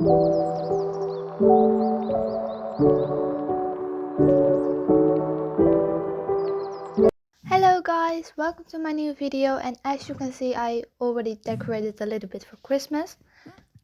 Hello guys, welcome to my new video, and as you can see I already decorated a little bit for Christmas.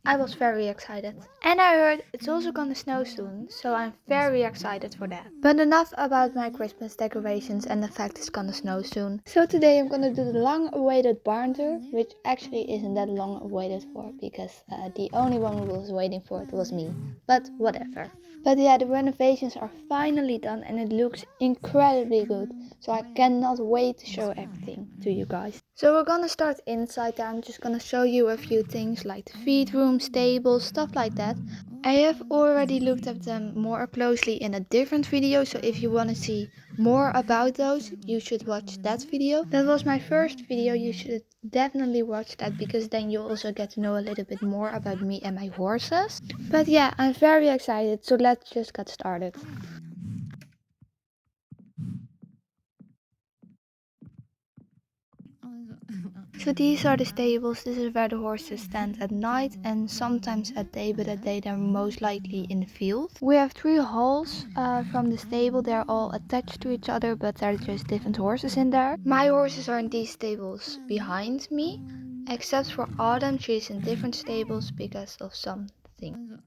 I was very excited. And I heard it's also gonna snow soon, so I'm very excited for that. But enough about my Christmas decorations and the fact it's gonna snow soon. So today I'm gonna do the long awaited barn tour, which actually isn't that long awaited for, because the only one who was waiting for it was me. But whatever. But yeah, the renovations are finally done and it looks incredibly good. So I cannot wait to show everything to you guys. So we're gonna start inside there. I'm just gonna show you a few things like the feed room, stables, stuff like that. I have already looked at them more closely in a different video, so if you want to see more about those, you should watch that video. That was my first video, you should definitely watch that, because then you also get to know a little bit more about me and my horses. But yeah, I'm very excited, so let's just get started. So these are the stables. This is where the horses stand at night and sometimes at day, but at day they're most likely in the field. We have 3 halls from the stable. They're all attached to each other, but there are just different horses in there. My horses are in these stables behind me, except for Autumn. She's in different stables because of something.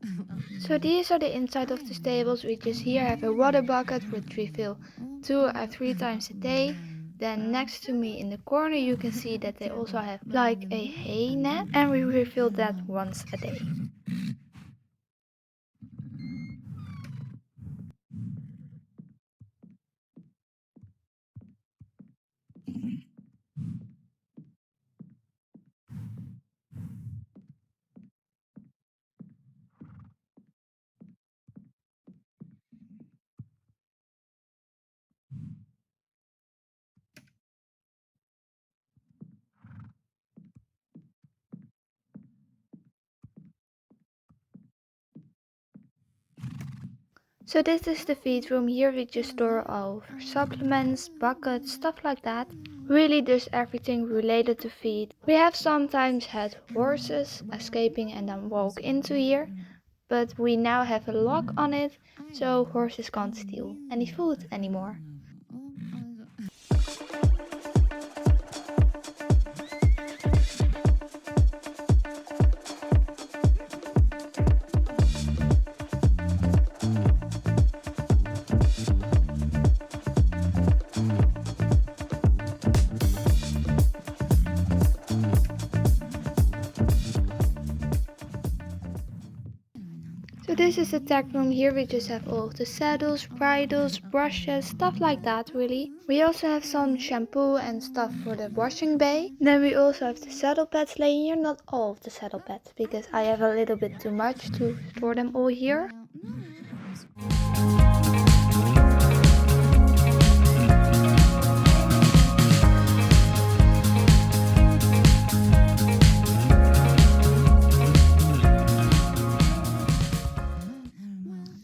So these are the inside of the stables. We just here have a water bucket which we fill 2 or 3 times a day. Then next to me in the corner you can see that they also have like a hay net, and we refill that once a day. So this is the feed room. Here we just store all of our supplements, buckets, stuff like that. Really there's everything related to feed. We have sometimes had horses escaping and then walk into here, but we now have a lock on it, so horses can't steal any food anymore. So this is the tack room. Here we just have all of the saddles, bridles, brushes, stuff like that really. We also have some shampoo and stuff for the washing bay. Then we also have the saddle pads laying here. Not all of the saddle pads, because I have a little bit too much to store them all here.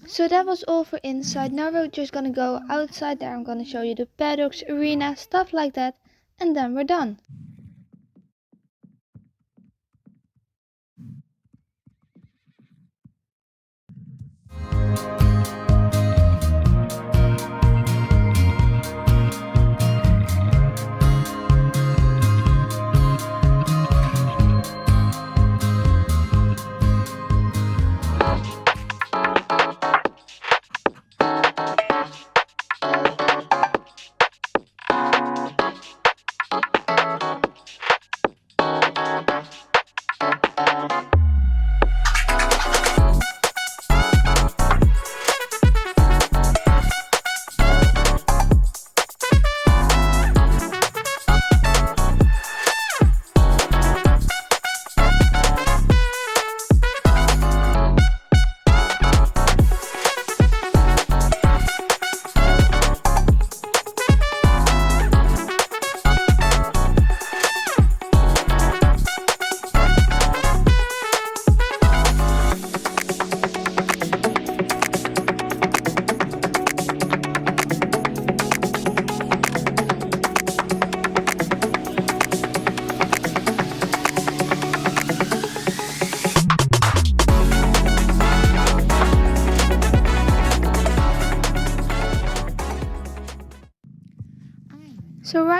So that was all for inside. Now we're just gonna go outside there. I'm gonna show you the paddocks, arena, stuff like that, and then we're done.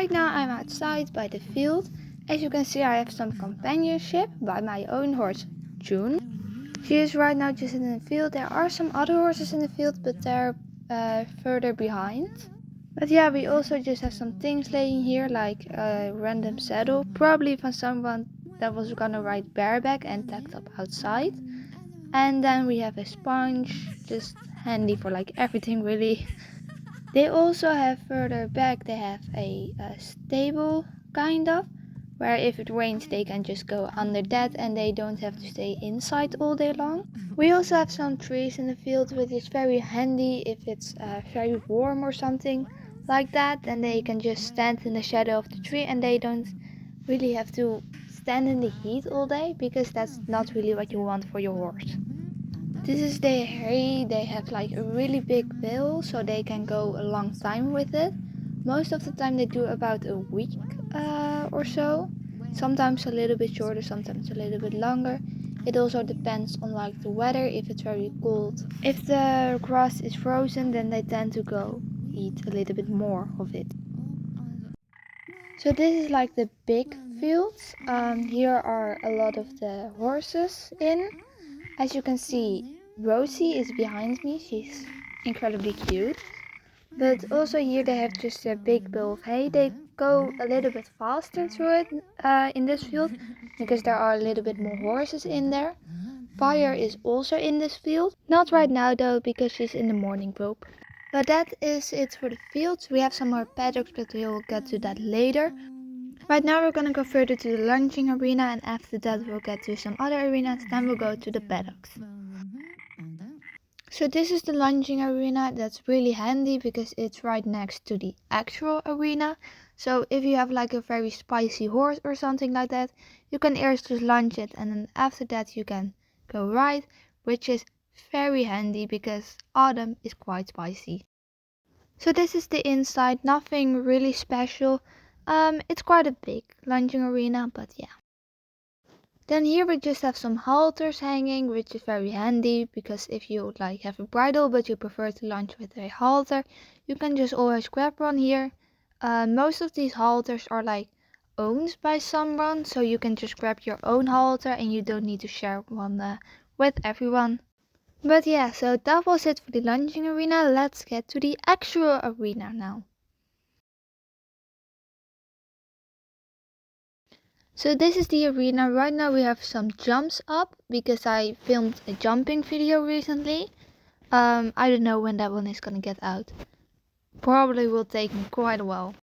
right now I'm outside by the field. As you can see, I have some companionship by my own horse, June. She is right now just in the field. There are some other horses in the field, but they're further behind. But yeah, we also just have some things laying here, like a random saddle, probably from someone that was gonna ride bareback and tacked up outside. And then we have a sponge, just handy for like everything really. They also have further back, they have a stable kind of, where if it rains they can just go under that and they don't have to stay inside all day long. We also have some trees in the field, which is very handy if it's very warm or something like that. Then they can just stand in the shadow of the tree and they don't really have to stand in the heat all day, because that's not really what you want for your horse. This is their hay. They have like a really big bill, so they can go a long time with it. Most of the time they do about a week or so. Sometimes a little bit shorter, sometimes a little bit longer. It also depends on like the weather, if it's very cold. If the grass is frozen, then they tend to go eat a little bit more of it. So this is like the big fields. Here are a lot of the horses in. As you can see, Rosie is behind me. She's incredibly cute. But also here they have just a big bale of hay. They go a little bit faster through it in this field, because there are a little bit more horses in there. Fire is also in this field. Not right now though, because she's in the morning group. But that is it for the fields. We have some more paddocks, but we will get to that later. Right now we're gonna go further to the lunging arena, and after that we'll get to some other arenas, then we'll go to the paddocks. So this is the lunging arena. That's really handy because it's right next to the actual arena. So if you have like a very spicy horse or something like that, you can first just lunge it and then after that you can go ride, which is very handy because autumn is quite spicy. So this is the inside, nothing really special. It's quite a big lunging arena, but yeah. Then here we just have some halters hanging, which is very handy because if you like have a bridle but you prefer to lunge with a halter, you can just always grab one here. Most of these halters are like owned by someone, so you can just grab your own halter and you don't need to share one with everyone. But yeah, so that was it for the lunging arena. Let's get to the actual arena now. So this is the arena. Right now we have some jumps up because I filmed a jumping video recently. I don't know when that one is gonna get out. Probably will take me quite a while.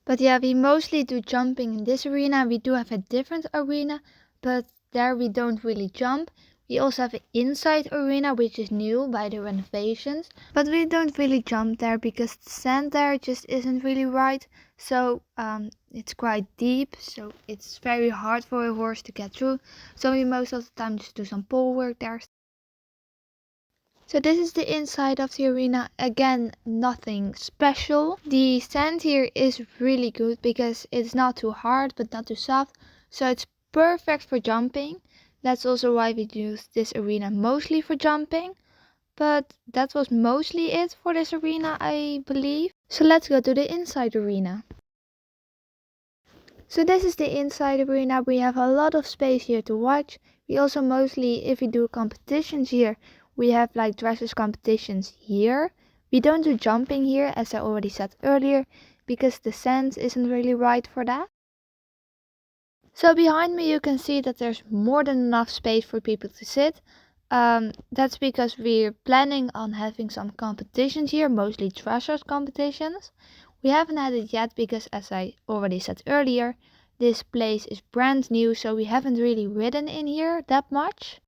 But yeah, we mostly do jumping in this arena. We do have a different arena, but there we don't really jump. We also have an inside arena, which is new by the renovations. But we don't really jump there because the sand there just isn't really right. So it's quite deep, so it's very hard for a horse to get through. So we most of the time just do some pole work there. So this is the inside of the arena. Again, nothing special. The sand here is really good because it's not too hard but not too soft. So it's perfect for jumping. That's also why we use this arena mostly for jumping. But that was mostly it for this arena, I believe. So let's go to the inside arena. So this is the inside arena. We have a lot of space here to watch. We also mostly, if we do competitions here, we have like dressage competitions here. We don't do jumping here, as I already said earlier, because the sand isn't really right for that. So behind me you can see that there's more than enough space for people to sit. That's because we're planning on having some competitions here, mostly dressage competitions. We haven't had it yet because, as I already said earlier, this place is brand new, so we haven't really ridden in here that much.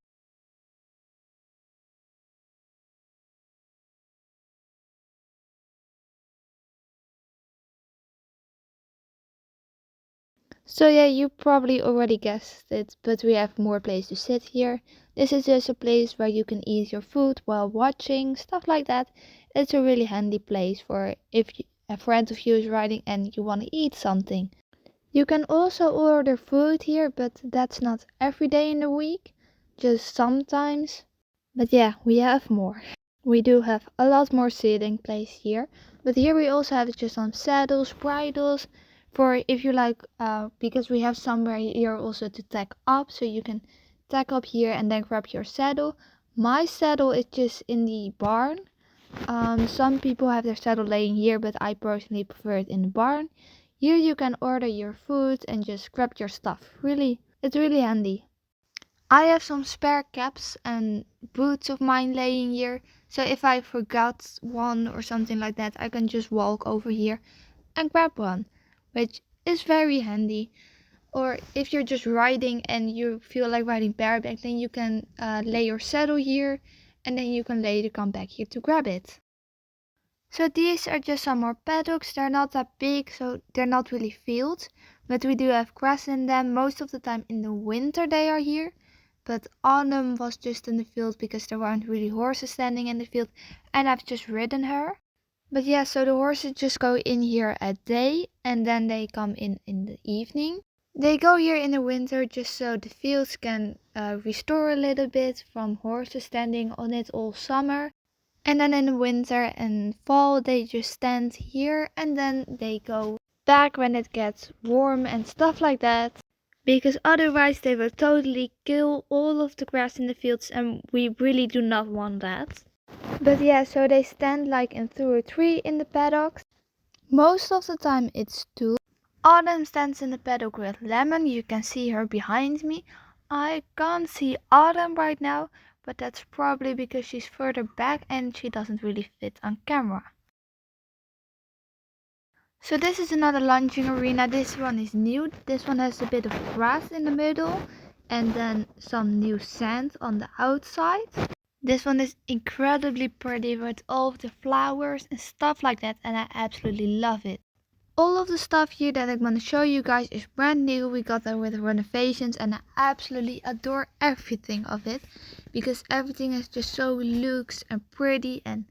So yeah, you probably already guessed it, but we have more place to sit here. This is just a place where you can eat your food while watching, stuff like that. It's a really handy place for if a friend of you is riding and you want to eat something. You can also order food here, but that's not every day in the week, just sometimes. But yeah, we have more. We do have a lot more seating place here, but here we also have just some saddles, bridles, for if you like, because we have somewhere here also to tack up, so you can tack up here and then grab your saddle. My saddle is just in the barn. Some people have their saddle laying here, but I personally prefer it in the barn. Here you can order your food and just grab your stuff. Really, it's really handy. I have some spare caps and boots of mine laying here, so if I forgot one or something like that, I can just walk over here and grab one, which is very handy. Or if you're just riding and you feel like riding bareback, then you can lay your saddle here and then you can later come back here to grab it. So these are just some more paddocks. They're not that big, so they're not really fields, but we do have grass in them. Most of the time in the winter they are here, but autumn was just in the field because there weren't really horses standing in the field and I've just ridden her. But yeah, so the horses just go in here at day and then they come in the evening. They go here in the winter just so the fields can restore a little bit from horses standing on it all summer. And then in the winter and fall they just stand here and then they go back when it gets warm and stuff like that. Because otherwise they will totally kill all of the grass in the fields and we really do not want that. But yeah, so they stand like in 2 or 3 in the paddocks. Most of the time it's 2. Autumn stands in the paddock with Lemon. You can see her behind me. I can't see Autumn right now, but that's probably because she's further back and she doesn't really fit on camera. So this is another lunging arena. This one is new. This one has a bit of grass in the middle and then some new sand on the outside. This one is incredibly pretty with all of the flowers and stuff like that, and I absolutely love it. All of the stuff here that I'm going to show you guys is brand new. We got them with renovations and I absolutely adore everything of it because everything is just so luxe and pretty and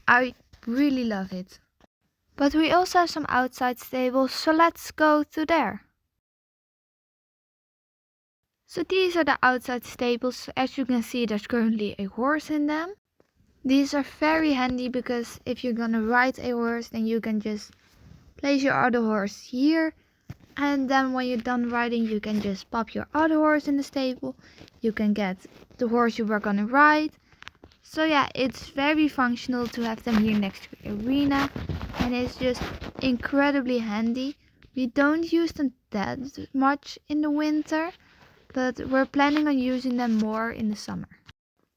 I really love it. But we also have some outside stables, so let's go to there. So these are the outside stables. As you can see, there's currently a horse in them. These are very handy because if you're gonna ride a horse, then you can just place your other horse here, and then when you're done riding you can just pop your other horse in the stable. You can get the horse you were gonna ride. So yeah, it's very functional to have them here next to the arena and it's just incredibly handy. We don't use them that much in the winter, but we're planning on using them more in the summer.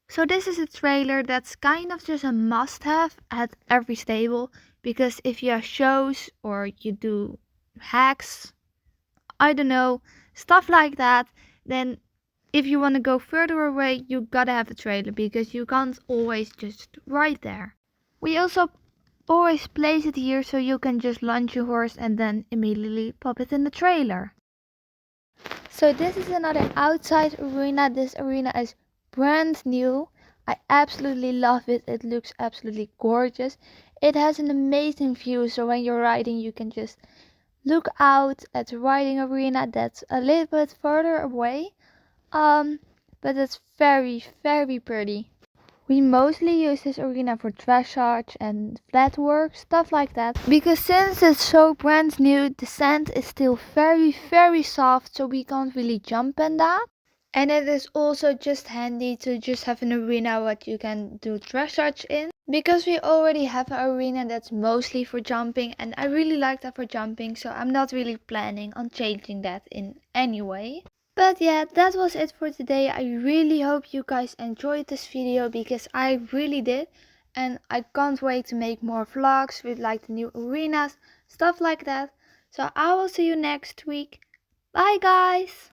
So this is a trailer that's kind of just a must-have at every stable, because if you have shows or you do hacks, I don't know, stuff like that, then if you want to go further away, you gotta have a trailer because you can't always just ride there. We also always place it here so you can just launch your horse and then immediately pop it in the trailer. So this is another outside arena. This arena is brand new. I absolutely love it. It looks absolutely gorgeous. It has an amazing view, so when you're riding you can just look out at the riding arena that's a little bit further away. But it's very pretty. We mostly use this arena for dressage and flat work, stuff like that. Because since it's so brand new, the sand is still very soft, so we can't really jump in that. And it is also just handy to just have an arena what you can do dressage in. Because we already have an arena that's mostly for jumping and I really like that for jumping, so I'm not really planning on changing that in any way. But yeah, that was it for today. I really hope you guys enjoyed this video because I really did. And I can't wait to make more vlogs with like the new arenas, stuff like that. So I will see you next week. Bye guys!